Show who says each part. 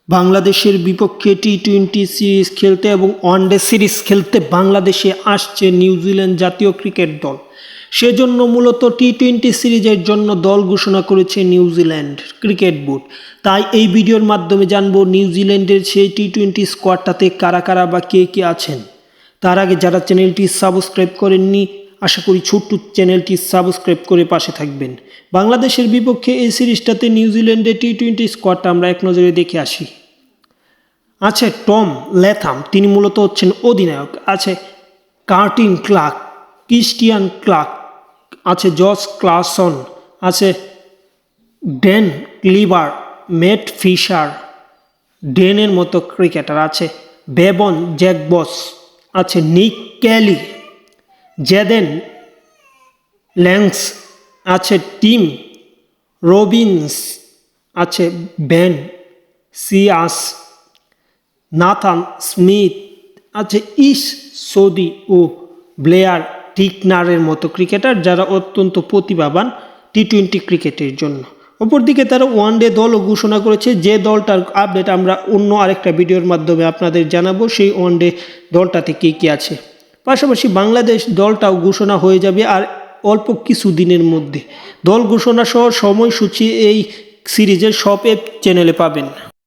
Speaker 1: বাংলাদেশের বিপক্ষে টি-20 সিরিজ খেলতে এবং ওয়ানডে সিরিজ খেলতে বাংলাদেশে আসছে নিউজিল্যান্ড জাতীয় ক্রিকেট দল। সেজন্য মূলত টি-20 সিরিজের জন্য দল ঘোষণা করেছে নিউজিল্যান্ড ক্রিকেট বোর্ড। তাই এই ভিডিওর মাধ্যমে জানবো নিউজিল্যান্ডের সেই টি-20 স্কোয়াডটাতে কারা কারা বা কে কে আছেন। তার আগে যারা চ্যানেলটি সাবস্ক্রাইব করেননি, আশা করি ছোট্ট চ্যানেলটি সাবস্ক্রাইব করে পাশে থাকবেন। বাংলাদেশের বিপক্ষে এই সিরিজটাতে নিউজিল্যান্ডের টি-20 স্কোয়াডটা আমরা এক নজরে দেখে আসি। আছে টম ল্যাথাম, তিনি মূলত হচ্ছেন অধিনায়ক। আছে কার্টিন ক্লার্ক, ক্রিস্টিয়ান ক্লার্ক, আছে জস ক্লাসন, আছে ডেন ক্লিভার, ম্যাট ফিশার, ডেনের মতো ক্রিকেটার, আছে বেবন জ্যাকবস, আছে নিক ক্যালি, জেদেন ল্যাংস, আছে টিম রবিন্স, আছে বেন সিয়াস, নাথান স্মিথ, আছে ইস সৌদি ও ব্লেয়ার টিকনারের মতো ক্রিকেটার, যারা অত্যন্ত প্রতিভাবান টি-20 ক্রিকেটের জন্য। অপরদিকে তারা ওয়ানডে দলও ঘোষণা করেছে, যে দলটার আপডেট আমরা অন্য আরেকটা ভিডিওর মাধ্যমে আপনাদের জানাবো। সেই ওয়ানডে দলটাতে কে কে আছে, পাশাপাশি বাংলাদেশ দলটাও ঘোষণা হয়ে যাবে আর অল্প কিছু দিনের মধ্যে। দল ঘোষণা সহ সময়সূচি এই সিরিজের সব চ্যানেলে পাবেন।